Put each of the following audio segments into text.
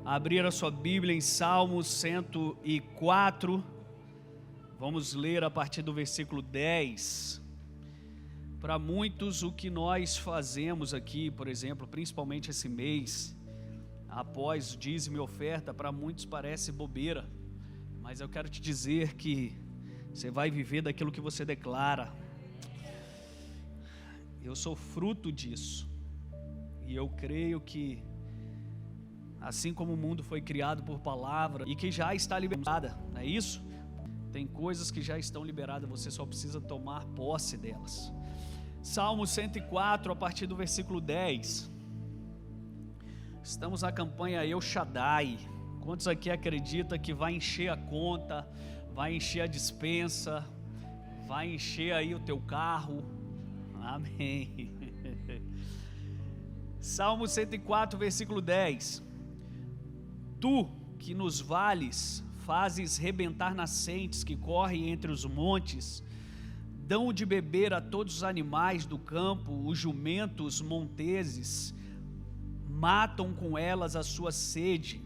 abrir a sua Bíblia em Salmos 104, vamos ler a partir do versículo 10. Para muitos, o que nós fazemos aqui, por exemplo, principalmente esse mês, após dízimo e oferta, para muitos parece bobeira, mas eu quero te dizer que você vai viver daquilo que você declara. Eu sou fruto disso, e eu creio que assim como o mundo foi criado por palavra e que já está liberada, não é isso? Tem coisas que já estão liberadas, você só precisa tomar posse delas. Salmo 104, a partir do versículo 10. Estamos na campanha El Shaddai. Quantos aqui acreditam que vai encher a conta, vai encher a despensa, vai encher aí o teu carro? Amém. Salmo 104, versículo 10. Tu que nos vales fazes rebentar nascentes que correm entre os montes, dão de beber a todos os animais do campo, os jumentos monteses, matam com elas a sua sede,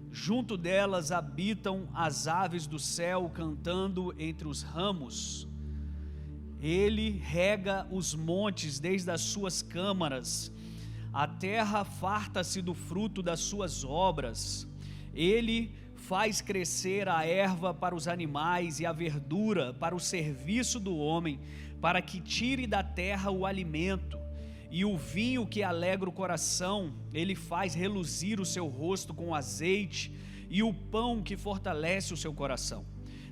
junto delas habitam as aves do céu cantando entre os ramos. Ele rega os montes desde as suas câmaras, a terra farta-se do fruto das suas obras. Ele faz crescer a erva para os animais e a verdura para o serviço do homem, para que tire da terra o alimento. E o vinho que alegra o coração, ele faz reluzir o seu rosto com azeite, e o pão que fortalece o seu coração.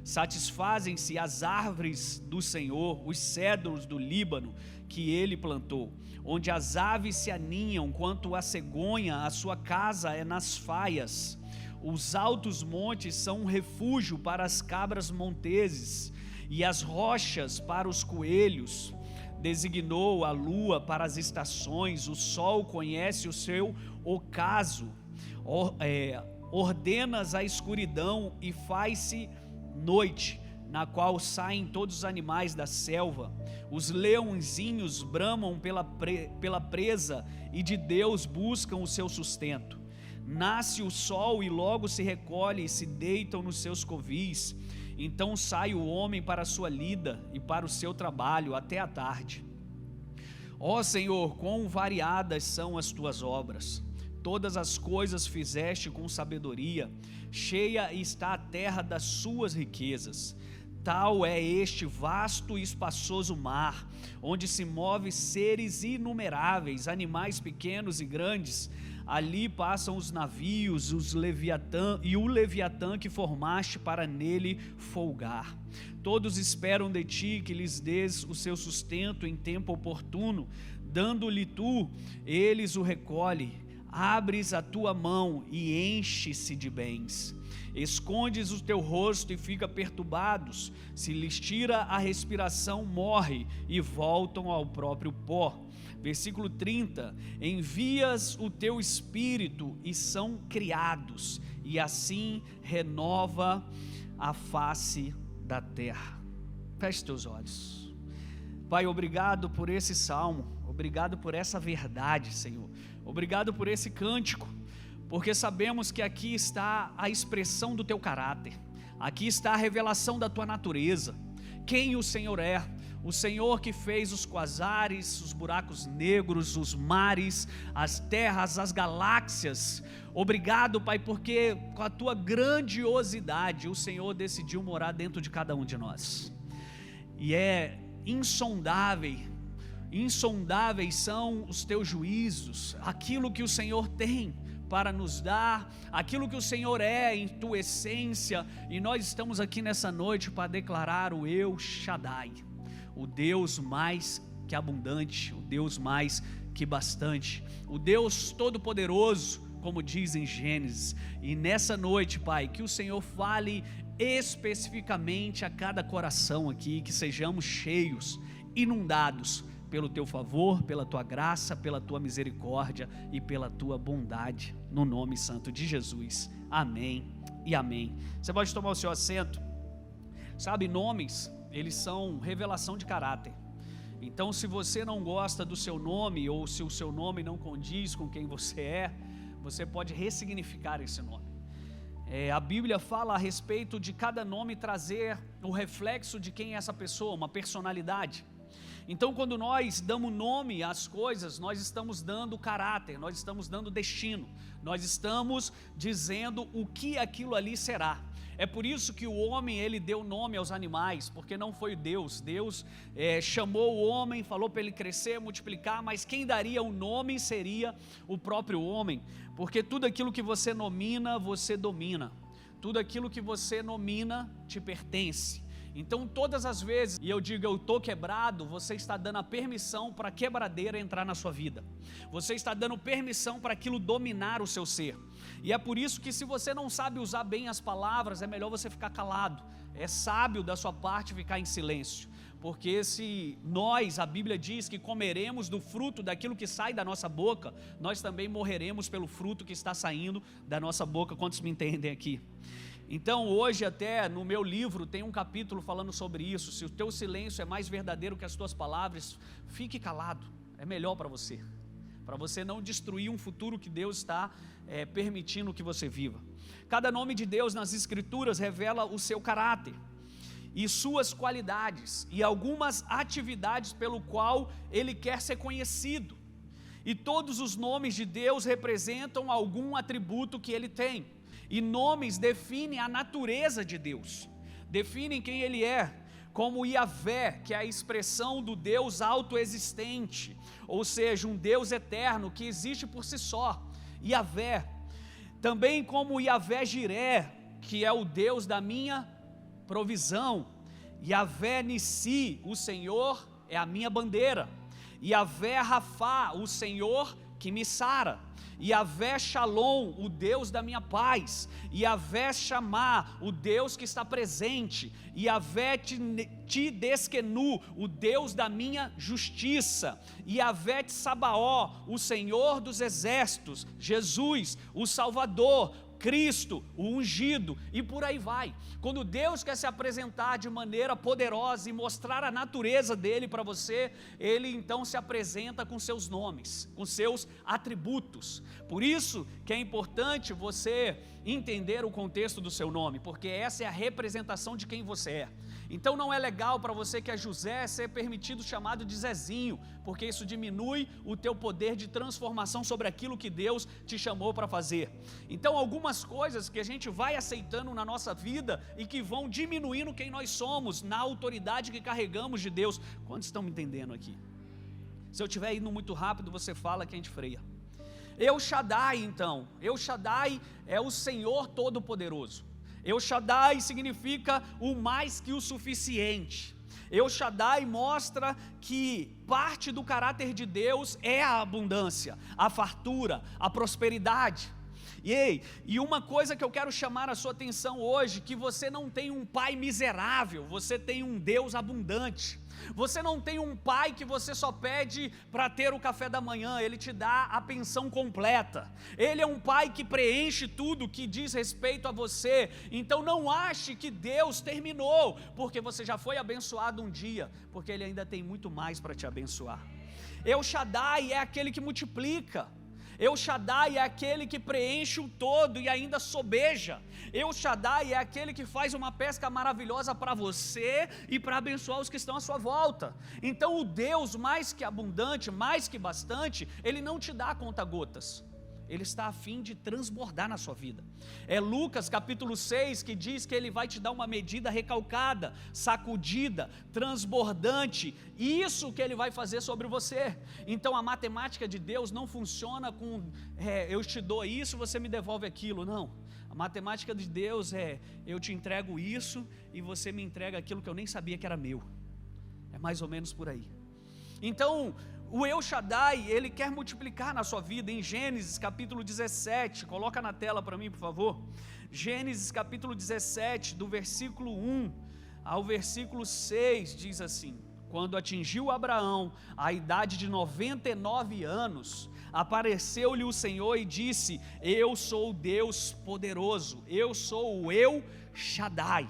Satisfazem-se as árvores do Senhor, os cedros do Líbano que ele plantou, onde as aves se aninham, quanto a cegonha, a sua casa é nas faias. Os altos montes são um refúgio para as cabras monteses, e as rochas para os coelhos. Designou a lua para as estações, o sol conhece o seu ocaso. Ordenas a escuridão e faz-se noite, na qual saem todos os animais da selva. Os leõezinhos bramam pela presa, e de Deus buscam o seu sustento. Nasce o sol e logo se recolhe, e se deitam nos seus covis. Então sai o homem para a sua lida e para o seu trabalho até a tarde. Ó Senhor, quão variadas são as tuas obras! Todas as coisas fizeste com sabedoria, cheia está a terra das suas riquezas. Tal é este vasto e espaçoso mar, onde se movem seres inumeráveis, animais pequenos e grandes. Ali passam os navios, e o Leviatã que formaste para nele folgar. Todos esperam de ti que lhes dês o seu sustento em tempo oportuno, dando-lhe tu, eles o recolhem. Abres a tua mão e enche-se de bens. Escondes o teu rosto e fica perturbados. Se lhes tira a respiração, morre e voltam ao próprio pó. Versículo 30, envias o teu espírito e são criados, e assim renova a face da terra. Feche teus olhos. Pai, obrigado por esse salmo, obrigado por essa verdade, Senhor. Obrigado por esse cântico, porque sabemos que aqui está a expressão do teu caráter, aqui está a revelação da tua natureza, quem o Senhor é, o Senhor que fez os quasares, os buracos negros, os mares, as terras, as galáxias. Obrigado, Pai, porque com a tua grandiosidade o Senhor decidiu morar dentro de cada um de nós, e é insondáveis são os teus juízos, aquilo que o Senhor tem para nos dar, aquilo que o Senhor é em tua essência, e nós estamos aqui nessa noite para declarar o El Shaddai, o Deus mais que abundante, o Deus mais que bastante, o Deus todo-poderoso, como diz em Gênesis. E nessa noite, Pai, que o Senhor fale especificamente a cada coração aqui, que sejamos cheios, inundados pelo teu favor, pela tua graça, pela tua misericórdia e pela tua bondade, no nome santo de Jesus, amém e amém. Você pode tomar o seu assento. Sabe, nomes, eles são revelação de caráter. Então, se você não gosta do seu nome, ou se o seu nome não condiz com quem você é, você pode ressignificar esse nome. A Bíblia fala a respeito de cada nome trazer o reflexo de quem é essa pessoa, uma personalidade. Então, quando nós damos nome às coisas, nós estamos dando caráter, nós estamos dando destino, nós estamos dizendo o que aquilo ali será. É por isso que o homem, ele deu nome aos animais, porque não foi Deus. Deus chamou o homem, falou para ele crescer, multiplicar, mas quem daria o nome seria o próprio homem, porque tudo aquilo que você nomina, você domina. Tudo aquilo que você nomina te pertence. Então, todas as vezes, e eu digo eu estou quebrado, você está dando a permissão para a quebradeira entrar na sua vida. Você está dando permissão para aquilo dominar o seu ser. E é por isso que, se você não sabe usar bem as palavras, é melhor você ficar calado. É sábio da sua parte ficar em silêncio. Porque se nós, a Bíblia diz que comeremos do fruto daquilo que sai da nossa boca, nós também morreremos pelo fruto que está saindo da nossa boca. Quantos me entendem aqui? Então, hoje até no meu livro tem um capítulo falando sobre isso. Se o teu silêncio é mais verdadeiro que as tuas palavras, fique calado, é melhor para você não destruir um futuro que Deus está permitindo que você viva. Cada nome de Deus nas Escrituras revela o seu caráter e suas qualidades e algumas atividades pelo qual Ele quer ser conhecido. E todos os nomes de Deus representam algum atributo que Ele tem. E nomes definem a natureza de Deus, definem quem Ele é, como Yahvé, que é a expressão do Deus autoexistente, ou seja, um Deus eterno que existe por si só, Yahvé. Também como Yahvé Jiré, que é o Deus da minha provisão. Yahvé Nissi, o Senhor é a minha bandeira. Yahvé Rafá, o Senhor que me sara. Yahvé Shalom, o Deus da minha paz. Yahvé Shammah, o Deus que está presente. Yahvé Tideskenu, o Deus da minha justiça. Yahvé Tsabaó, o Senhor dos exércitos. Jesus, o Salvador. Cristo, o ungido, e por aí vai. Quando Deus quer se apresentar de maneira poderosa e mostrar a natureza dele para você, ele então se apresenta com seus nomes, com seus atributos. Por isso que é importante você entender o contexto do seu nome, porque essa é a representação de quem você é. Então não é legal para você que é José ser permitido chamado de Zezinho, porque isso diminui o teu poder de transformação sobre aquilo que Deus te chamou para fazer. Então algumas coisas que a gente vai aceitando na nossa vida e que vão diminuindo quem nós somos, na autoridade que carregamos de Deus. Quantos estão me entendendo aqui? Se eu estiver indo muito rápido, você fala que a gente freia. El Shaddai, então, El Shaddai é o Senhor Todo-Poderoso. El Shaddai significa o mais que o suficiente. El Shaddai mostra que parte do caráter de Deus é a abundância, a fartura, a prosperidade. E uma coisa que eu quero chamar a sua atenção hoje, que você não tem um pai miserável, você tem um Deus abundante. Você não tem um pai que você só pede para ter o café da manhã, ele te dá a pensão completa. Ele é um pai que preenche tudo que diz respeito a você. Então não ache que Deus terminou, porque você já foi abençoado um dia, porque Ele ainda tem muito mais para te abençoar. El Shaddai é aquele que multiplica. El Shaddai é aquele que preenche o todo e ainda sobeja. El Shaddai é aquele que faz uma pesca maravilhosa para você e para abençoar os que estão à sua volta. Então o Deus mais que abundante, mais que bastante, Ele não te dá conta-gotas. Ele está a fim de transbordar na sua vida. É Lucas capítulo 6 que diz que Ele vai te dar uma medida recalcada, sacudida, transbordante. Isso que Ele vai fazer sobre você. Então a matemática de Deus não funciona com eu te dou isso, você me devolve aquilo. Não. A matemática de Deus é eu te entrego isso e você me entrega aquilo que eu nem sabia que era meu. É mais ou menos por aí. Então o El Shaddai, Ele quer multiplicar na sua vida. Em Gênesis capítulo 17, coloca na tela para mim por favor. Gênesis capítulo 17, do versículo 1 ao versículo 6, diz assim: quando atingiu Abraão a idade de 99 anos, apareceu-lhe o Senhor e disse: eu sou o Deus poderoso, eu sou o El Shaddai.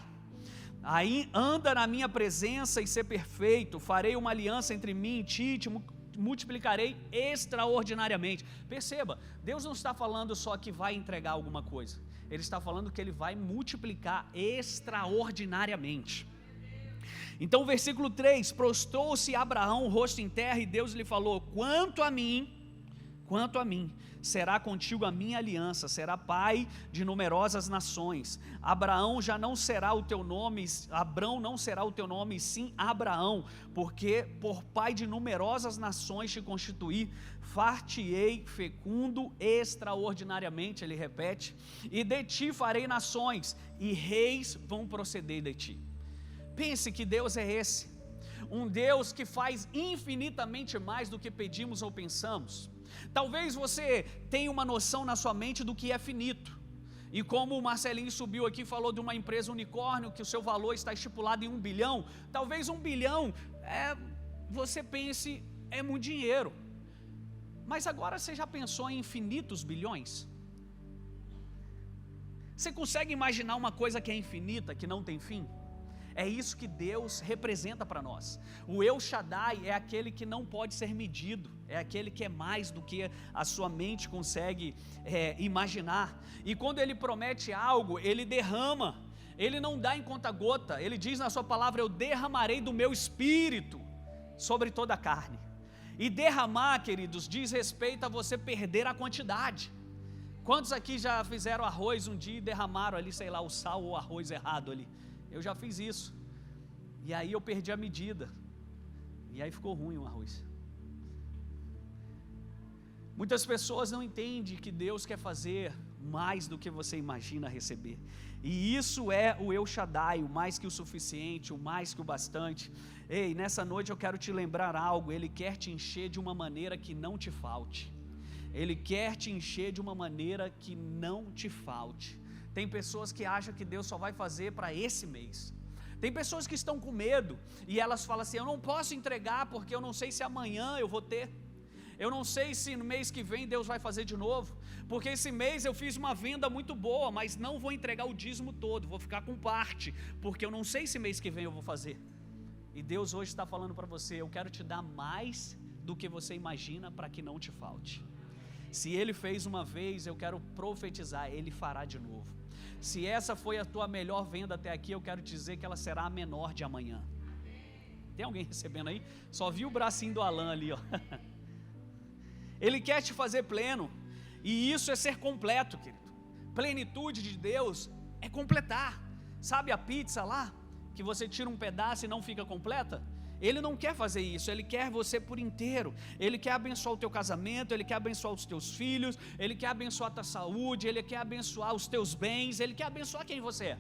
Aí anda na minha presença e ser perfeito, farei uma aliança entre mim e ti multiplicarei extraordinariamente. Perceba, Deus não está falando só que vai entregar alguma coisa, Ele está falando que Ele vai multiplicar extraordinariamente. Então, versículo 3, prostrou-se Abraão, rosto em terra, e Deus lhe falou: quanto a mim, será contigo a minha aliança, será pai de numerosas nações. Abrão não será o teu nome, sim Abraão, porque por pai de numerosas nações te constituí, far-te-ei fecundo extraordinariamente, ele repete, e de ti farei nações, e reis vão proceder de ti. Pense que Deus é esse, um Deus que faz infinitamente mais do que pedimos ou pensamos. Talvez você tenha uma noção na sua mente do que é finito, e como o Marcelinho subiu aqui e falou de uma empresa unicórnio, que o seu valor está estipulado em 1 bilhão, talvez 1 bilhão, você pense, é muito dinheiro, mas agora você já pensou em infinitos bilhões? Você consegue imaginar uma coisa que é infinita, que não tem fim? É isso que Deus representa para nós. O El Shaddai é aquele que não pode ser medido, é aquele que é mais do que a sua mente consegue imaginar. E quando Ele promete algo, Ele derrama, Ele não dá em conta-gota. Ele diz na sua palavra: eu derramarei do meu espírito sobre toda a carne. E derramar, queridos, diz respeito a você perder a quantidade. Quantos aqui já fizeram arroz um dia e derramaram ali, sei lá, o sal ou o arroz errado ali? Eu já fiz isso, e aí eu perdi a medida, e aí ficou ruim o arroz. Muitas pessoas não entendem que Deus quer fazer mais do que você imagina receber, e isso é o El Shaddai, o mais que o suficiente, o mais que o bastante. Ei, nessa noite eu quero te lembrar algo: Ele quer te encher de uma maneira que não te falte, Ele quer te encher de uma maneira que não te falte. Tem pessoas que acham que Deus só vai fazer para esse mês. Tem pessoas que estão com medo e elas falam assim: eu não posso entregar porque eu não sei se amanhã eu vou ter. Eu não sei se no mês que vem Deus vai fazer de novo, porque esse mês eu fiz uma venda muito boa, mas não vou entregar o dízimo todo, vou ficar com parte, porque eu não sei se mês que vem eu vou fazer. E Deus hoje está falando para você: eu quero te dar mais do que você imagina para que não te falte. Se Ele fez uma vez, eu quero profetizar, Ele fará de novo. Se essa foi a tua melhor venda até aqui, eu quero te dizer que ela será a menor de amanhã. Tem alguém recebendo aí? Só vi o bracinho do Alan ali, ó. Ele quer te fazer pleno, e isso é ser completo, querido. Plenitude de Deus é completar. Sabe a pizza lá, que você tira um pedaço e não fica completa? Ele não quer fazer isso, Ele quer você por inteiro. Ele quer abençoar o teu casamento, Ele quer abençoar os teus filhos, Ele quer abençoar a tua saúde, Ele quer abençoar os teus bens, Ele quer abençoar quem você é.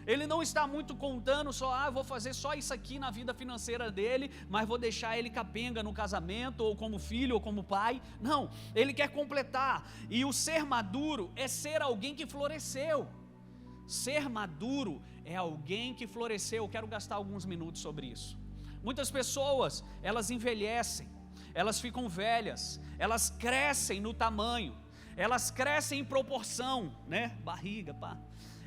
Ele não está muito contando só: vou fazer só isso aqui na vida financeira dele, mas vou deixar ele capenga no casamento, ou como filho, ou como pai. Não, Ele quer completar. E o ser maduro é ser alguém que floresceu. Ser maduro é alguém que floresceu. Eu quero gastar alguns minutos sobre isso. Muitas pessoas, elas envelhecem, elas ficam velhas, elas crescem no tamanho, elas crescem em proporção, né? Barriga, pá.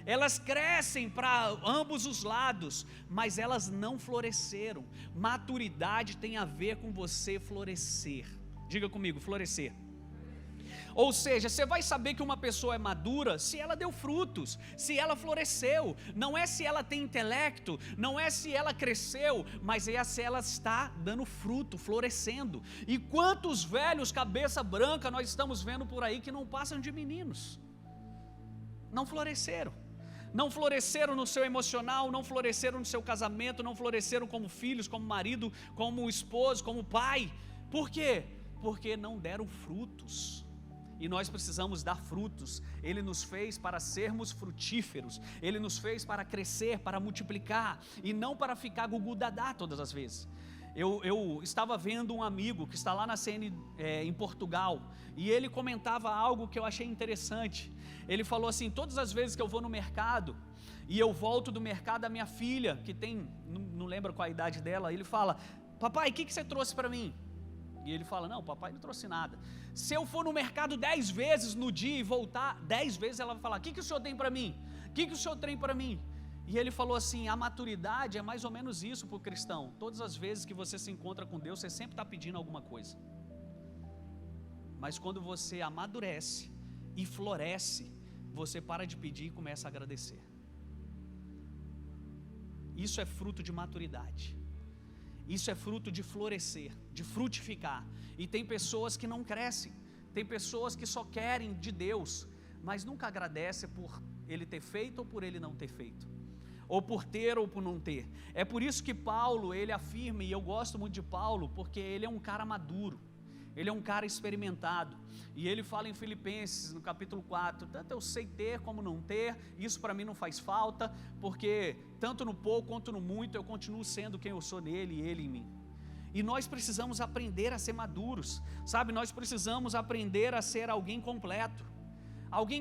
Elas crescem para ambos os lados, mas elas não floresceram. Maturidade tem a ver com você florescer. Diga comigo: florescer. Ou seja, você vai saber que uma pessoa é madura se ela deu frutos, se ela floresceu. Não é se ela tem intelecto, não é se ela cresceu, mas é se ela está dando fruto, florescendo. E quantos velhos cabeça branca nós estamos vendo por aí que não passam de meninos? Não floresceram. Não floresceram no seu emocional, não floresceram no seu casamento, não floresceram como filhos, como marido, como esposo, como pai. Por quê? Porque não deram frutos. E nós precisamos dar frutos. Ele nos fez para sermos frutíferos, Ele nos fez para crescer, para multiplicar, e não para ficar gugu-dadá todas as vezes. Eu estava vendo um amigo que está lá na CN em Portugal, e ele comentava algo que eu achei interessante. Ele falou assim: todas as vezes que eu vou no mercado, e eu volto do mercado, a minha filha, que tem, não lembro qual a idade dela, ele fala: papai, o que você trouxe para mim? E ele fala: não, papai não trouxe nada. Se eu for no mercado 10 vezes no dia e voltar 10 vezes, ela vai falar: o que o senhor tem para mim? O que o senhor tem para mim? E ele falou assim: a maturidade é mais ou menos isso para o cristão. Todas as vezes que você se encontra com Deus, você sempre está pedindo alguma coisa. Mas quando você amadurece e floresce, você para de pedir e começa a agradecer. Isso é fruto de maturidade. Isso é fruto de florescer, de frutificar. E tem pessoas que não crescem. Tem pessoas que só querem de Deus, mas nunca agradecem por Ele ter feito ou por Ele não ter feito, ou por ter ou por não ter. É por isso que Paulo, ele afirma, e eu gosto muito de Paulo, porque ele é um cara maduro, ele é um cara experimentado, e ele fala em Filipenses, no capítulo 4, tanto eu sei ter como não ter, isso para mim não faz falta, porque tanto no pouco quanto no muito, eu continuo sendo quem eu sou nele e ele em mim. E nós precisamos aprender a ser maduros, sabe, nós precisamos aprender a ser alguém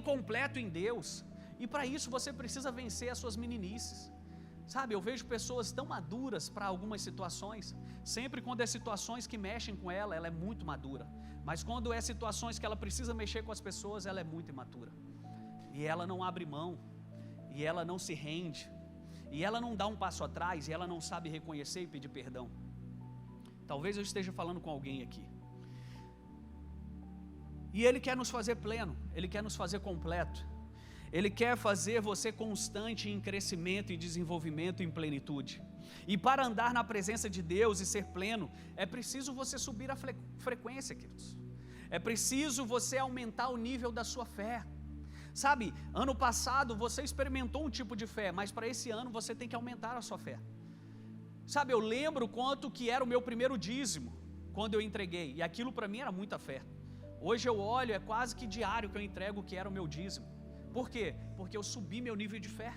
completo em Deus. E para isso você precisa vencer as suas meninices. Sabe, eu vejo pessoas tão maduras para algumas situações. Sempre quando é situações que mexem com ela é muito madura. Mas quando é situações que ela precisa mexer com as pessoas, ela é muito imatura. E ela não abre mão, e ela não se rende, e ela não dá um passo atrás, e ela não sabe reconhecer e pedir perdão. Talvez eu esteja falando com alguém aqui. E Ele quer nos fazer pleno, Ele quer nos fazer completo. Ele quer fazer você constante em crescimento e desenvolvimento em plenitude. E para andar na presença de Deus e ser pleno, é preciso você subir a frequência, queridos. É preciso você aumentar o nível da sua fé. Sabe, ano passado você experimentou um tipo de fé, mas para esse ano você tem que aumentar a sua fé. Sabe, eu lembro quanto que era o meu primeiro dízimo, quando eu entreguei, e aquilo para mim era muita fé. Hoje eu olho, é quase que diário que eu entrego o que era o meu dízimo. Por quê? Porque eu subi meu nível de fé,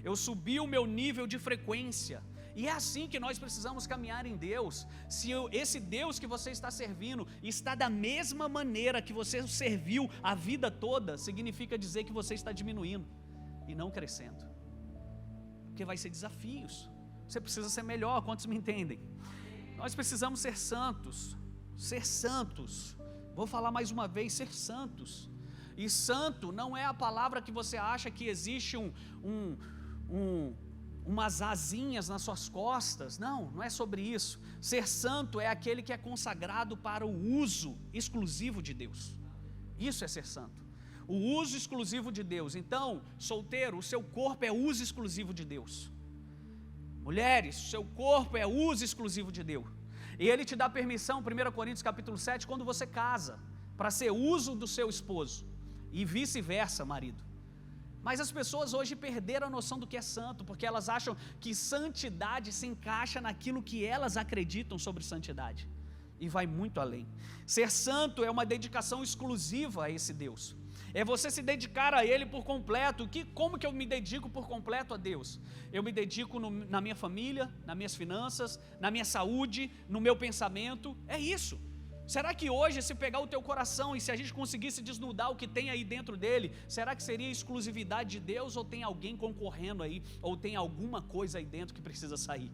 eu subi o meu nível de frequência, e é assim que nós precisamos caminhar em Deus. Se esse Deus que você está servindo está da mesma maneira que você o serviu a vida toda, significa dizer que você está diminuindo e não crescendo, porque vai ser desafios, você precisa ser melhor, quantos me entendem? Nós precisamos ser santos, vou falar mais uma vez, ser santos. E santo não é a palavra que você acha que existe umas asinhas nas suas costas. Não é sobre isso. Ser santo é aquele que é consagrado para o uso exclusivo de Deus. Isso é ser santo. O uso exclusivo de Deus. Então, solteiro, o seu corpo é uso exclusivo de Deus. Mulheres, o seu corpo é uso exclusivo de Deus. E Ele te dá permissão, 1 Coríntios capítulo 7, quando você casa, para ser uso do seu esposo. E vice-versa, marido. Mas as pessoas hoje perderam a noção do que é santo, porque elas acham que santidade se encaixa naquilo que elas acreditam sobre santidade. E vai muito além. Ser santo é uma dedicação exclusiva a esse Deus. É você se dedicar a Ele por completo. Como que eu me dedico por completo a Deus? Eu me dedico na minha família, nas minhas finanças, na minha saúde, no meu pensamento. É isso. Será que hoje, se pegar o teu coração e se a gente conseguisse desnudar o que tem aí dentro dele, será que seria exclusividade de Deus, ou tem alguém concorrendo aí, ou tem alguma coisa aí dentro que precisa sair?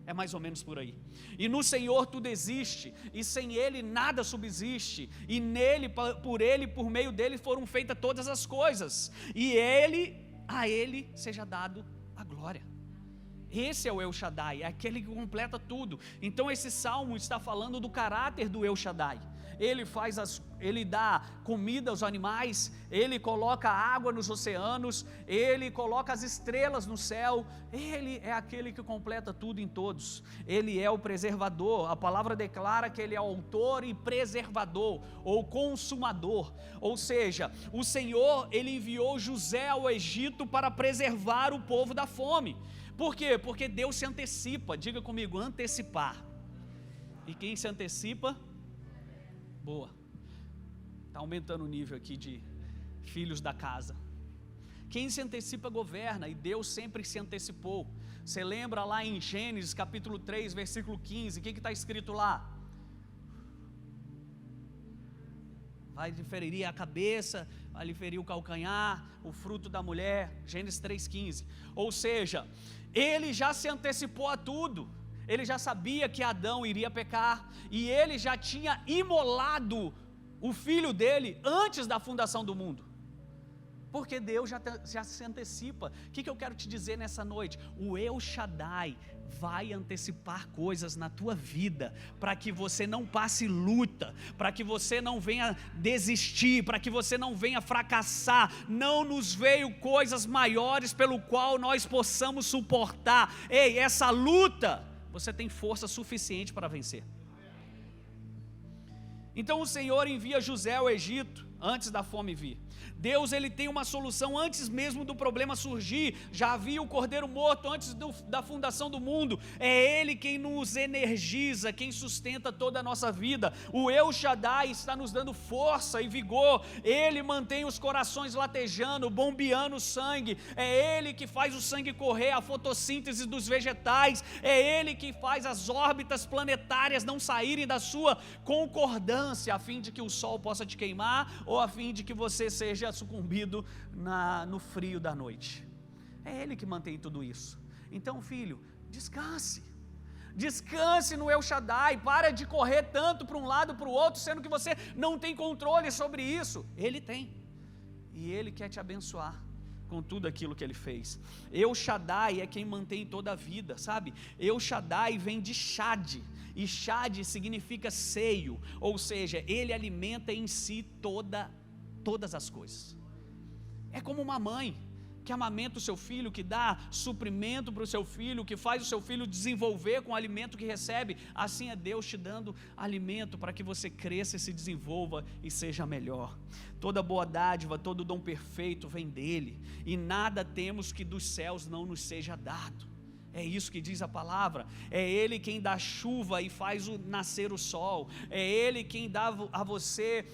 É mais ou menos por aí. E no Senhor tudo existe, e sem Ele nada subsiste, e nele, por Ele, por meio dele foram feitas todas as coisas, e a Ele seja dado a glória. Esse é o El Shaddai, é aquele que completa tudo. Então esse salmo está falando do caráter do El Shaddai. Ele dá comida aos animais, Ele coloca água nos oceanos, Ele coloca as estrelas no céu. Ele é aquele que completa tudo em todos. Ele é o preservador. A palavra declara que Ele é autor e preservador, ou consumador. Ou seja, o Senhor, Ele enviou José ao Egito para preservar o povo da fome. Por quê? Porque Deus se antecipa. Diga comigo, antecipar. E quem se antecipa? Boa. Está aumentando o nível aqui de filhos da casa. Quem se antecipa governa, e Deus sempre se antecipou. Você lembra lá em Gênesis capítulo 3, versículo 15, o que está escrito lá? Vai lhe ferir a cabeça, vai lhe ferir o calcanhar, o fruto da mulher, Gênesis 3,15. Ou seja, Ele já se antecipou a tudo. Ele já sabia que Adão iria pecar, e Ele já tinha imolado o filho dele antes da fundação do mundo. porque Deus já se antecipa. O que eu quero te dizer nessa noite? O El Shaddai vai antecipar coisas na tua vida, para que você não passe luta, para que você não venha desistir, para que você não venha fracassar. Não nos veio coisas maiores pelo qual nós possamos suportar. Ei, essa luta, você tem força suficiente para vencer. Então o Senhor envia José ao Egito antes da fome vir. Deus, ele tem uma solução antes mesmo do problema surgir. Já havia o cordeiro morto antes da fundação do mundo. É Ele quem nos energiza, quem sustenta toda a nossa vida. O El Shaddai está nos dando força e vigor. Ele mantém os corações latejando, bombeando o sangue. É Ele que faz o sangue correr, a fotossíntese dos vegetais. É Ele que faz as órbitas planetárias não saírem da sua concordância, a fim de que o sol possa te queimar, ou a fim de que você seja sucumbido no frio da noite. É Ele que mantém tudo isso. Então, filho, descanse no El Shaddai. Para de correr tanto para um lado para o outro, sendo que você não tem controle sobre isso. Ele tem, e Ele quer te abençoar com tudo aquilo que Ele fez. El Shaddai é quem mantém toda a vida, sabe? El Shaddai vem de Shad, e Shad significa seio, ou seja, Ele alimenta em si todas as coisas. É como uma mãe que amamenta o seu filho, que dá suprimento para o seu filho, que faz o seu filho desenvolver com o alimento que recebe. Assim é Deus te dando alimento para que você cresça e se desenvolva e seja melhor. Toda boa dádiva, todo dom perfeito vem dele, e nada temos que dos céus não nos seja dado. É isso que diz a palavra. É Ele quem dá chuva e faz nascer o sol. É Ele quem dá a você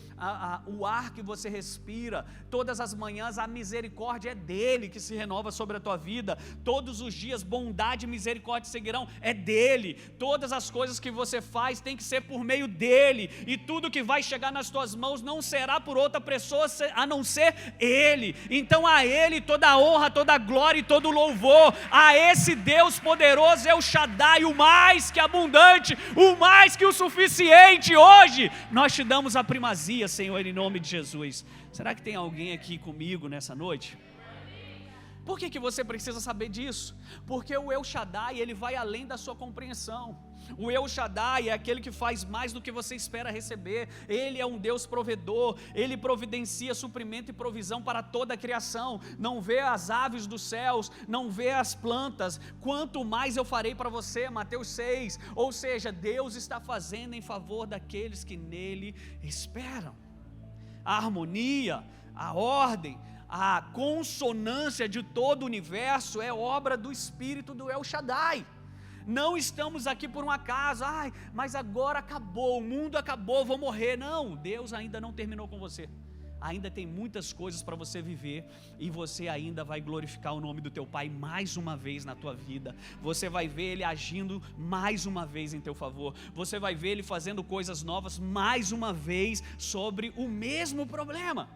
o ar que você respira. Todas as manhãs a misericórdia é dEle que se renova sobre a tua vida. Todos os dias bondade e misericórdia seguirão. É dEle. Todas as coisas que você faz tem que ser por meio dEle. E tudo que vai chegar nas tuas mãos não será por outra pessoa a não ser Ele. Então a Ele toda a honra, toda a glória e todo o louvor. A esse Deus poderoso é o Shaddai, o mais que abundante, o mais que o suficiente. Hoje nós te damos a primazia, Senhor, em nome de Jesus. Será que tem alguém aqui comigo nessa noite? Por que você precisa saber disso? Porque o El Shaddai, ele vai além da sua compreensão. O El Shaddai é aquele que faz mais do que você espera receber. Ele é um Deus provedor. Ele providencia suprimento e provisão para toda a criação. Não vê as aves dos céus, não vê as plantas, quanto mais eu farei para você. Mateus 6. Ou seja, Deus está fazendo em favor daqueles que nele esperam. A harmonia, a ordem, a consonância de todo o universo é obra do Espírito do El Shaddai. Não estamos aqui por um acaso. Mas agora acabou, o mundo acabou, vou morrer. Não, Deus ainda não terminou com você. Ainda tem muitas coisas para você viver, e você ainda vai glorificar o nome do teu Pai mais uma vez na tua vida. Você vai ver Ele agindo mais uma vez em teu favor. Você vai ver Ele fazendo coisas novas mais uma vez sobre o mesmo problema.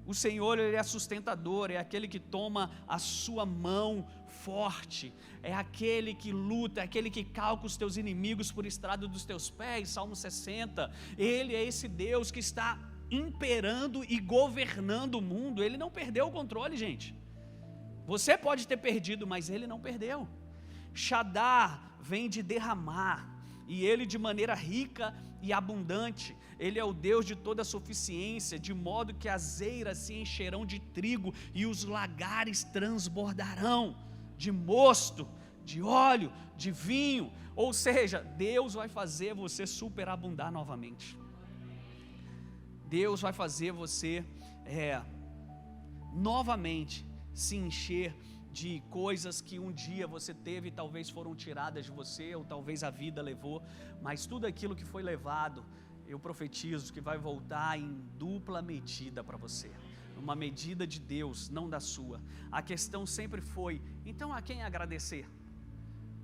O Senhor, Ele é sustentador, é aquele que toma a sua mão forte, é aquele que luta, é aquele que calca os teus inimigos por estrado dos teus pés. Salmo 60. Ele é esse Deus que está imperando e governando o mundo. Ele não perdeu o controle, gente. Você pode ter perdido, mas Ele não perdeu. Shaddai vem de derramar, e Ele de maneira rica e abundante. Ele é o Deus de toda suficiência, de modo que as eiras se encherão de trigo e os lagares transbordarão de mosto, de óleo, de vinho. Ou seja, Deus vai fazer você superabundar novamente. Deus vai fazer você novamente se encher de coisas que um dia você teve e talvez foram tiradas de você, ou talvez a vida levou. Mas tudo aquilo que foi levado, eu profetizo que vai voltar em dupla medida para você. Uma medida de Deus, não da sua. A questão sempre foi, então a quem agradecer?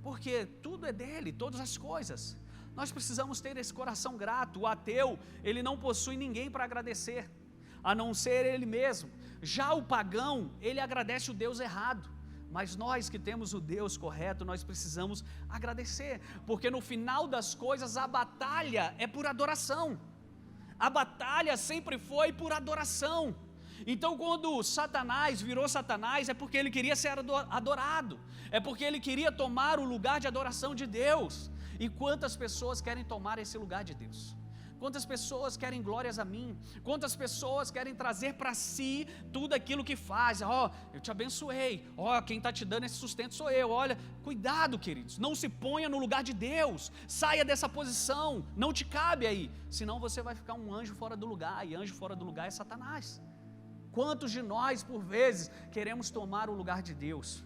Porque tudo é dele, todas as coisas. Nós precisamos ter esse coração grato. O ateu, ele não possui ninguém para agradecer, a não ser ele mesmo. Já o pagão, ele agradece o Deus errado. Mas nós que temos o Deus correto, nós precisamos agradecer, porque no final das coisas a batalha é por adoração. A batalha sempre foi por adoração. Então, quando Satanás virou Satanás, é porque ele queria ser adorado, é porque ele queria tomar o lugar de adoração de Deus. E quantas pessoas querem tomar esse lugar de Deus? Quantas pessoas querem glórias a mim? Quantas pessoas querem trazer para si tudo aquilo que faz? Eu te abençoei, quem está te dando esse sustento sou eu. Olha, cuidado, queridos, não se ponha no lugar de Deus, saia dessa posição, não te cabe aí, senão você vai ficar um anjo fora do lugar, e anjo fora do lugar é Satanás. Quantos de nós, por vezes, queremos tomar o lugar de Deus?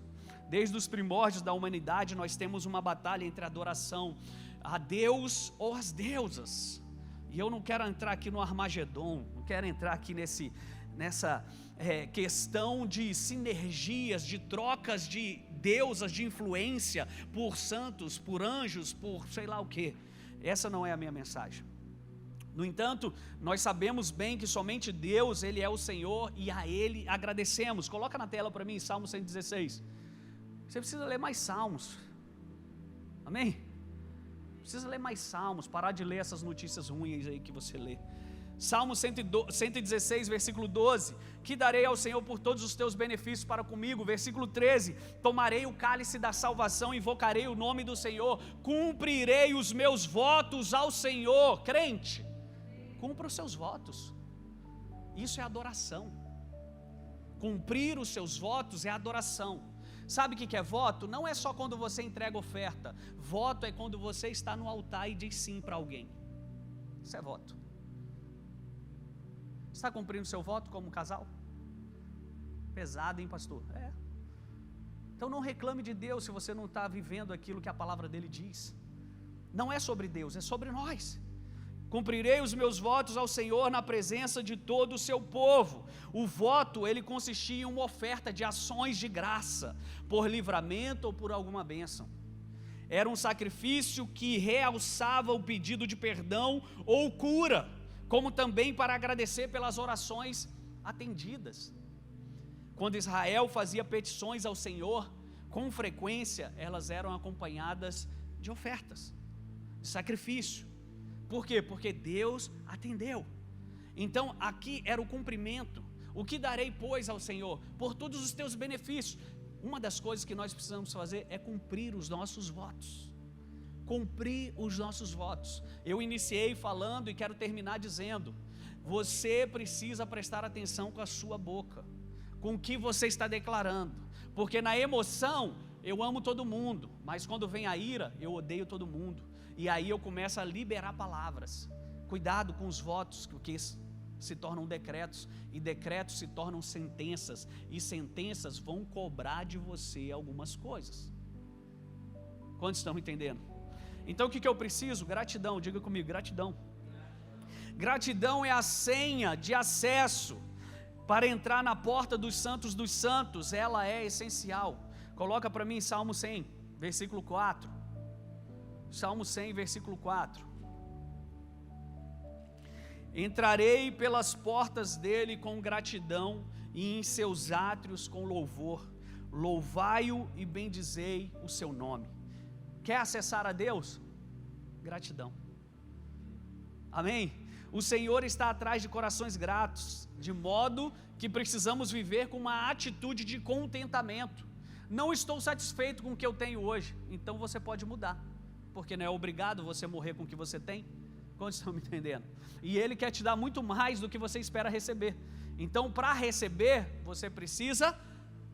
Desde os primórdios da humanidade, nós temos uma batalha entre a adoração a Deus ou as deusas. E eu não quero entrar aqui no Armagedon, não quero entrar aqui nessa questão de sinergias, de trocas de deusas, de influência por santos, por anjos, por sei lá o que. Essa não é a minha mensagem. No entanto, nós sabemos bem que somente Deus, Ele é o Senhor, e a Ele agradecemos. Coloca na tela para mim, Salmo 116. Você precisa ler mais salmos, amém? Precisa ler mais salmos, parar de ler essas notícias ruins aí que você lê. Salmo 116, versículo 12: que darei ao Senhor por todos os teus benefícios para comigo. Versículo 13: tomarei o cálice da salvação, invocarei o nome do Senhor, cumprirei os meus votos ao Senhor. Crente, cumpra os seus votos, isso é adoração. Cumprir os seus votos é adoração. Sabe o que é voto? Não é só quando você entrega oferta. Voto é quando você está no altar e diz sim para alguém. Isso é voto. Está cumprindo seu voto como casal? Pesado, hein, pastor? Então não reclame de Deus se você não está vivendo aquilo que a palavra dele diz. Não é sobre Deus, é sobre nós. Cumprirei os meus votos ao Senhor na presença de todo o seu povo. O voto, ele consistia em uma oferta de ações de graça, por livramento ou por alguma bênção. Era um sacrifício que realçava o pedido de perdão ou cura, como também para agradecer pelas orações atendidas. Quando Israel fazia petições ao Senhor, com frequência elas eram acompanhadas de ofertas, de sacrifício. Por quê? Porque Deus atendeu. Então aqui era o cumprimento. O que darei, pois, ao Senhor? Por todos os teus benefícios. Uma das coisas que nós precisamos fazer é cumprir os nossos votos. Cumprir os nossos votos. Eu iniciei falando e quero terminar dizendo: você precisa prestar atenção com a sua boca, com o que você está declarando. Porque na emoção eu amo todo mundo, mas quando vem a ira eu odeio todo mundo. E aí eu começo a liberar palavras. Cuidado com os votos, porque se tornam decretos, e decretos se tornam sentenças, e sentenças vão cobrar de você algumas coisas. Quantos estão entendendo? Então o que eu preciso? Gratidão, diga comigo, gratidão. Gratidão é a senha de acesso para entrar na porta dos santos, ela é essencial. Coloca para mim Salmo 100, versículo 4. Salmo 100, versículo 4. Entrarei pelas portas dele com gratidão, e em seus átrios com louvor. Louvai-o e bendizei o seu nome. Quer acessar a Deus? Gratidão. Amém? O Senhor está atrás de corações gratos, de modo que precisamos viver com uma atitude de contentamento. Não estou satisfeito com o que eu tenho hoje, então você pode mudar, porque não é obrigado você morrer com o que você tem. Quantos estão me entendendo? E Ele quer te dar muito mais do que você espera receber. Então, para receber, você precisa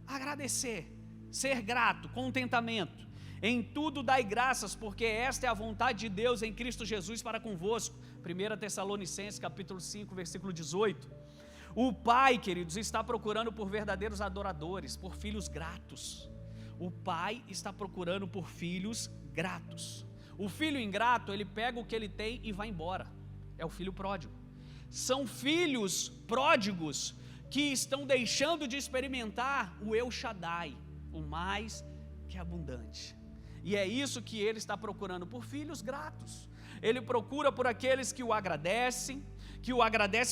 agradecer, ser grato, contentamento. Em tudo dai graças, porque esta é a vontade de Deus em Cristo Jesus para convosco. 1 Tessalonicenses capítulo 5, versículo 18. O Pai, queridos, está procurando por verdadeiros adoradores, por filhos gratos. O Pai está procurando por filhos gratos. O filho ingrato, ele pega o que ele tem e vai embora. É o filho pródigo. São filhos pródigos que estão deixando de experimentar o El Shaddai, o mais que abundante. E é isso que ele está procurando, por filhos gratos. Ele procura por aqueles que o agradecem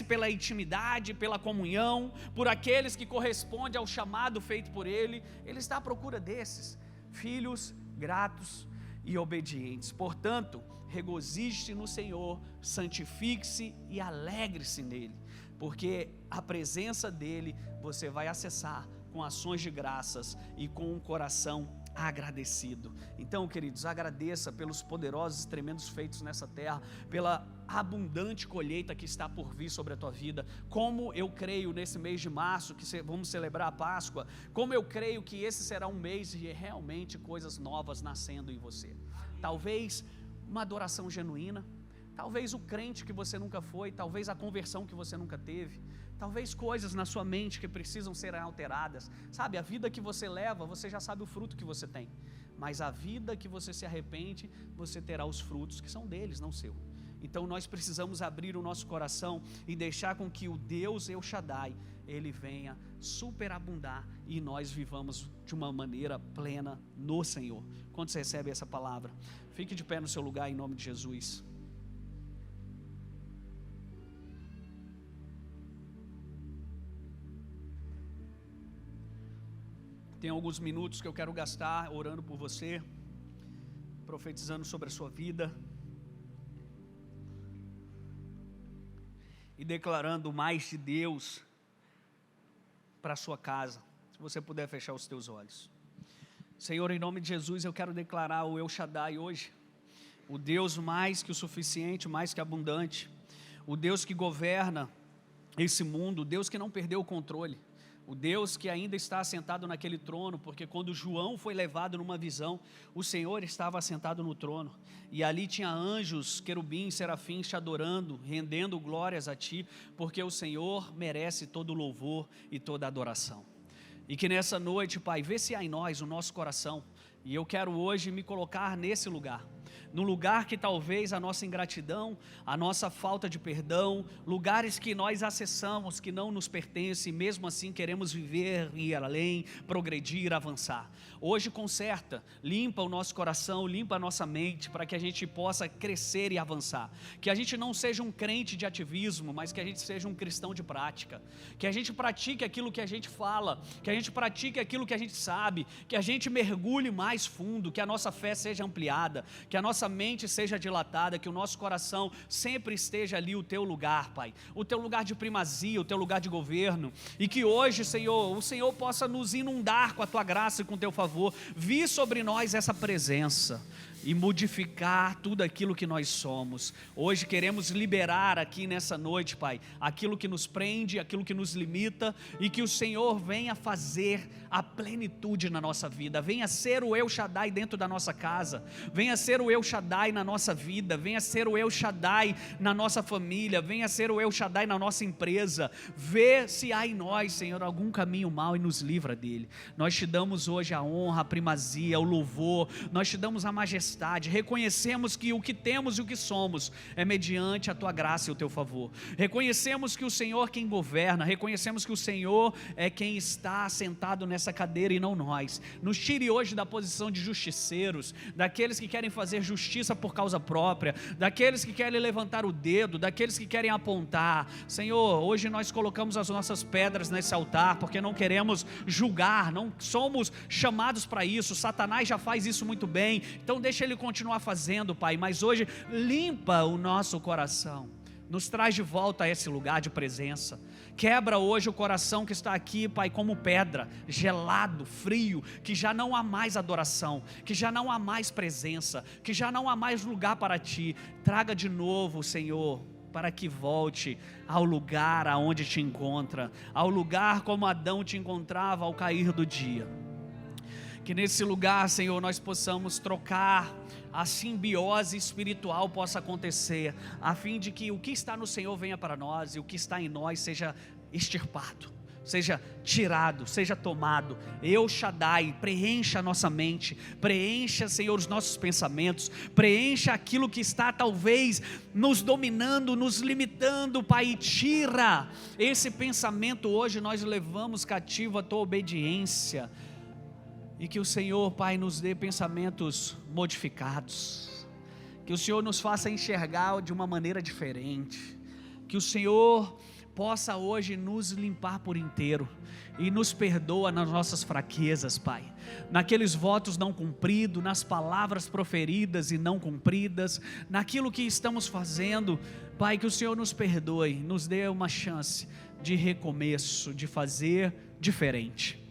pela intimidade, pela comunhão, por aqueles que correspondem ao chamado feito por ele. Ele está à procura desses, filhos gratos e obedientes. Portanto, regozije-se no Senhor, santifique-se e alegre-se nele. porque a presença dele você vai acessar com ações de graças e com um coração agradecido. Então, queridos, agradeça pelos poderosos e tremendos feitos nessa terra, pela abundante colheita que está por vir sobre a tua vida. Como eu creio nesse mês de março, que vamos celebrar a Páscoa, como eu creio que esse será um mês de realmente coisas novas nascendo em você. Talvez uma adoração genuína, talvez o crente que você nunca foi, talvez a conversão que você nunca teve, talvez coisas na sua mente que precisam ser alteradas. Sabe, a vida que você leva, você já sabe o fruto que você tem, mas a vida que você se arrepende, você terá os frutos que são deles, não seu. Então nós precisamos abrir o nosso coração e deixar com que o Deus El Shaddai, ele venha superabundar e nós vivamos de uma maneira plena no Senhor. Quando você recebe essa palavra, fique de pé no seu lugar em nome de Jesus. Tem alguns minutos que eu quero gastar orando por você, profetizando sobre a sua vida e declarando mais de Deus para a sua casa. Se você puder fechar os teus olhos. Senhor, em nome de Jesus, eu quero declarar o El Shaddai hoje, o Deus mais que o suficiente, mais que abundante, o Deus que governa esse mundo, o Deus que não perdeu o controle, o Deus que ainda está assentado naquele trono, porque quando João foi levado numa visão, o Senhor estava assentado no trono, e ali tinha anjos, querubins, serafins te adorando, rendendo glórias a ti, porque o Senhor merece todo o louvor e toda a adoração. E que nessa noite, Pai, vê se há em nós o nosso coração, e eu quero hoje me colocar nesse lugar, num lugar que talvez a nossa ingratidão, a nossa falta de perdão, lugares que nós acessamos que não nos pertencem, mesmo assim queremos viver, ir além, progredir, avançar. Hoje conserta, limpa o nosso coração, limpa a nossa mente, para que a gente possa crescer e avançar, que a gente não seja um crente de ativismo, mas que a gente seja um cristão de prática, que a gente pratique aquilo que a gente fala, que a gente pratique aquilo que a gente sabe, que a gente mergulhe mais fundo, que a nossa fé seja ampliada, que a nossa mente seja dilatada, que o nosso coração sempre esteja ali o teu lugar, Pai, o teu lugar de primazia, o teu lugar de governo, e que hoje, Senhor, o Senhor possa nos inundar com a tua graça e com o teu favor, vir sobre nós essa presença e modificar tudo aquilo que nós somos. Hoje queremos liberar aqui nessa noite, Pai, aquilo que nos prende, aquilo que nos limita, e que o Senhor venha fazer a plenitude na nossa vida, venha ser o El Shaddai dentro da nossa casa, venha ser o El Shaddai na nossa vida, venha ser o El Shaddai na nossa família, venha ser o El Shaddai na nossa empresa. Vê se há em nós, Senhor, algum caminho mau e nos livra dele. Nós te damos hoje a honra, a primazia, o louvor, nós te damos a majestade, reconhecemos que o que temos e o que somos é mediante a tua graça e o teu favor, reconhecemos que o Senhor é quem governa, reconhecemos que o Senhor é quem está sentado nessa cadeira e não nós. Nos tire hoje da posição de justiceiros, daqueles que querem fazer justiça por causa própria, daqueles que querem levantar o dedo, daqueles que querem apontar. Senhor, hoje nós colocamos as nossas pedras nesse altar, porque não queremos julgar, não somos chamados para isso. Satanás já faz isso muito bem, então deixa ele continuar fazendo, Pai, mas hoje limpa o nosso coração, nos traz de volta a esse lugar de presença. Quebra hoje o coração que está aqui, Pai, como pedra, gelado, frio, que já não há mais adoração, que já não há mais presença, que já não há mais lugar para Ti. Traga de novo, Senhor, para que volte ao lugar aonde te encontra, ao lugar como Adão te encontrava ao cair do dia. Que nesse lugar, Senhor, nós possamos trocar, a simbiose espiritual possa acontecer, a fim de que o que está no Senhor venha para nós e o que está em nós seja extirpado, seja tirado, seja tomado. El Shaddai, preencha a nossa mente, preencha, Senhor, os nossos pensamentos, preencha aquilo que está talvez nos dominando, nos limitando, Pai, tira esse pensamento. Hoje nós levamos cativo a Tua obediência, e que o Senhor, Pai, nos dê pensamentos modificados, que o Senhor nos faça enxergar de uma maneira diferente, que o Senhor possa hoje nos limpar por inteiro e nos perdoa nas nossas fraquezas, Pai, naqueles votos não cumpridos, nas palavras proferidas e não cumpridas, naquilo que estamos fazendo, Pai, que o Senhor nos perdoe, nos dê uma chance de recomeço, de fazer diferente,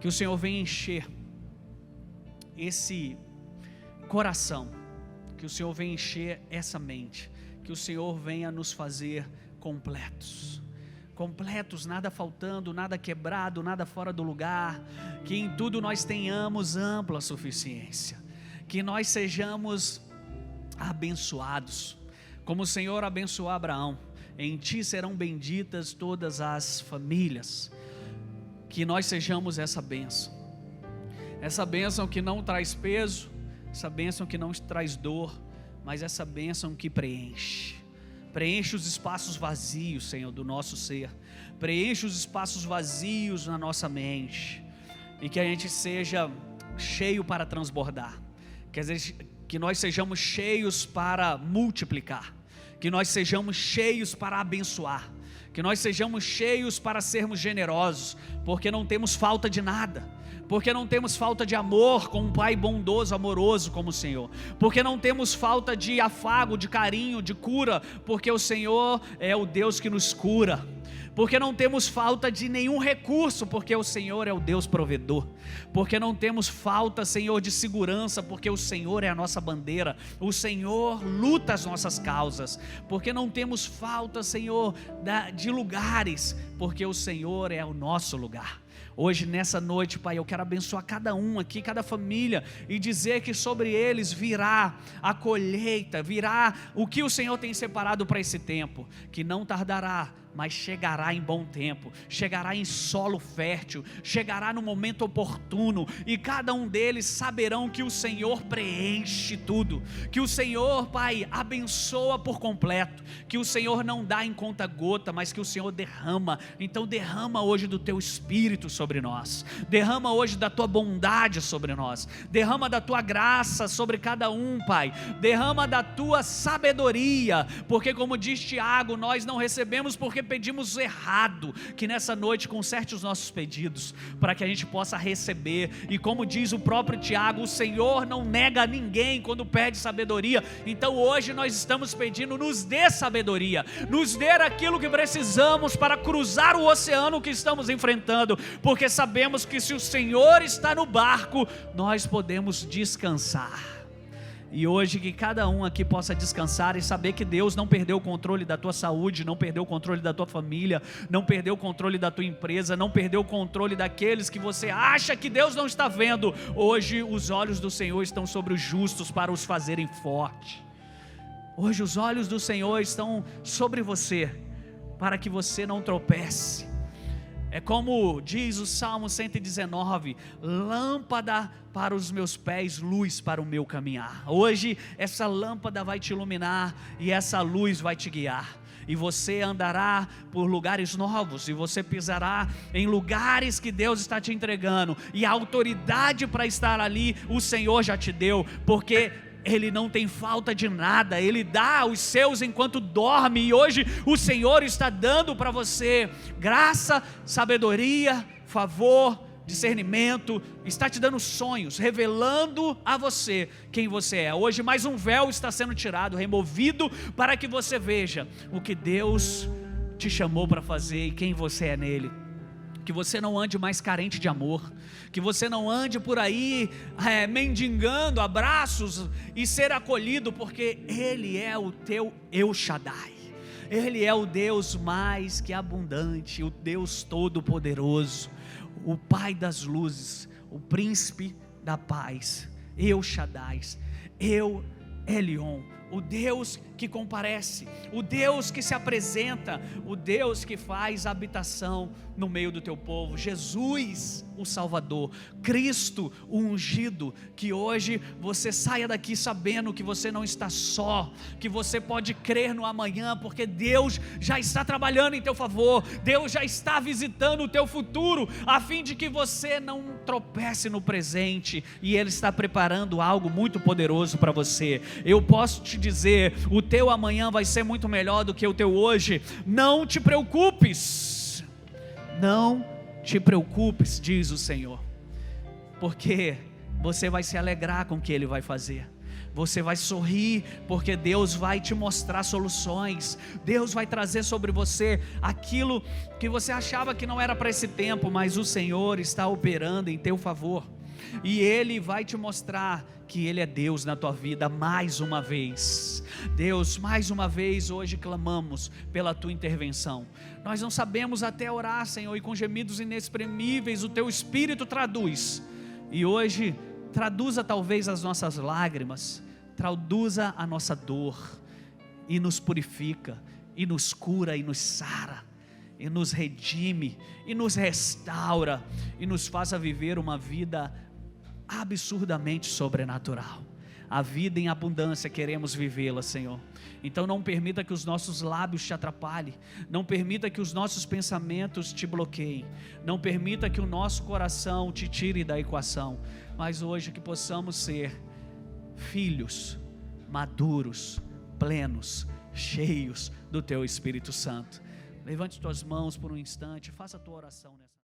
que o Senhor venha encher esse coração, que o Senhor venha encher essa mente, que o Senhor venha nos fazer completos, nada faltando, nada quebrado, nada fora do lugar, que em tudo nós tenhamos ampla suficiência, que nós sejamos abençoados, como o Senhor abençoou Abraão. Em ti serão benditas todas as famílias, que nós sejamos essa bênção que não traz peso, essa bênção que não traz dor, mas essa bênção que preenche os espaços vazios, Senhor, do nosso ser, preenche os espaços vazios na nossa mente, e que a gente seja cheio para transbordar, que nós sejamos cheios para multiplicar, que nós sejamos cheios para abençoar, que nós sejamos cheios para sermos generosos, porque não temos falta de nada, porque não temos falta de amor com um Pai bondoso, amoroso como o Senhor, porque não temos falta de afago, de carinho, de cura, porque o Senhor é o Deus que nos cura, porque não temos falta de nenhum recurso, porque o Senhor é o Deus provedor, porque não temos falta, Senhor, de segurança, porque o Senhor é a nossa bandeira, o Senhor luta as nossas causas, porque não temos falta, Senhor, de lugares, porque o Senhor é o nosso lugar. Hoje, nessa noite, Pai, eu quero abençoar cada um aqui, cada família, e dizer que sobre eles virá a colheita, virá o que o Senhor tem separado para esse tempo, que não tardará, mas chegará em bom tempo, chegará em solo fértil, chegará no momento oportuno, e cada um deles saberão que o Senhor preenche tudo, que o Senhor, Pai, abençoa por completo, que o Senhor não dá em conta gota, mas que o Senhor derrama. Então derrama hoje do teu Espírito sobre nós, derrama hoje da tua bondade sobre nós, derrama da tua graça sobre cada um, Pai, derrama da tua sabedoria, porque como diz Tiago, nós não recebemos porque pedimos errado, que nessa noite conserte os nossos pedidos, para que a gente possa receber, e como diz o próprio Tiago, o Senhor não nega a ninguém quando pede sabedoria. Então hoje nós estamos pedindo, nos dê sabedoria, nos dê aquilo que precisamos para cruzar o oceano que estamos enfrentando, porque sabemos que se o Senhor está no barco, nós podemos descansar. E hoje que cada um aqui possa descansar e saber que Deus não perdeu o controle da tua saúde, não perdeu o controle da tua família, não perdeu o controle da tua empresa, não perdeu o controle daqueles que você acha que Deus não está vendo. Hoje os olhos do Senhor estão sobre os justos para os fazerem forte. Hoje os olhos do Senhor estão sobre você, para que você não tropece. É como diz o Salmo 119, lâmpada para os meus pés, luz para o meu caminhar. Hoje essa lâmpada vai te iluminar e essa luz vai te guiar. E você andará por lugares novos, e você pisará em lugares que Deus está te entregando. E a autoridade para estar ali, o Senhor já te deu, porque Ele não tem falta de nada, Ele dá aos seus enquanto dorme, e hoje o Senhor está dando para você graça, sabedoria, favor, discernimento, está te dando sonhos, revelando a você quem você é. Hoje mais um véu está sendo tirado, removido, para que você veja o que Deus te chamou para fazer e quem você é nele. Que você não ande mais carente de amor, que você não ande por aí mendigando abraços e ser acolhido, porque Ele é o teu El Shaddai, Ele é o Deus mais que abundante, o Deus todo-poderoso, o Pai das luzes, o Príncipe da paz, El Shaddai, El Elyon, o Deus que comparece, o Deus que se apresenta, o Deus que faz habitação no meio do teu povo, Jesus o Salvador, Cristo o ungido. Que hoje você saia daqui sabendo que você não está só, que você pode crer no amanhã, porque Deus já está trabalhando em teu favor, Deus já está visitando o teu futuro, a fim de que você não tropece no presente, e Ele está preparando algo muito poderoso para você. Eu posso te te dizer, o teu amanhã vai ser muito melhor do que o teu hoje. Não te preocupes, não te preocupes, diz o Senhor, porque você vai se alegrar com o que Ele vai fazer. Você vai sorrir, porque Deus vai te mostrar soluções. Deus vai trazer sobre você aquilo que você achava que não era para esse tempo, mas o Senhor está operando em teu favor. E Ele vai te mostrar que Ele é Deus na tua vida mais uma vez. Deus, mais uma vez hoje clamamos pela tua intervenção. Nós não sabemos até orar, Senhor, e com gemidos inexprimíveis o teu Espírito traduz. E hoje traduza talvez as nossas lágrimas, traduza a nossa dor, e nos purifica, e nos cura, e nos sara, e nos redime, e nos restaura, e nos faça viver uma vida absurdamente sobrenatural. A vida em abundância queremos vivê-la, Senhor. Então não permita que os nossos lábios te atrapalhem, não permita que os nossos pensamentos te bloqueiem, não permita que o nosso coração te tire da equação, mas hoje que possamos ser filhos maduros, plenos, cheios do teu Espírito Santo. Levante tuas mãos por um instante, faça a tua oração nessa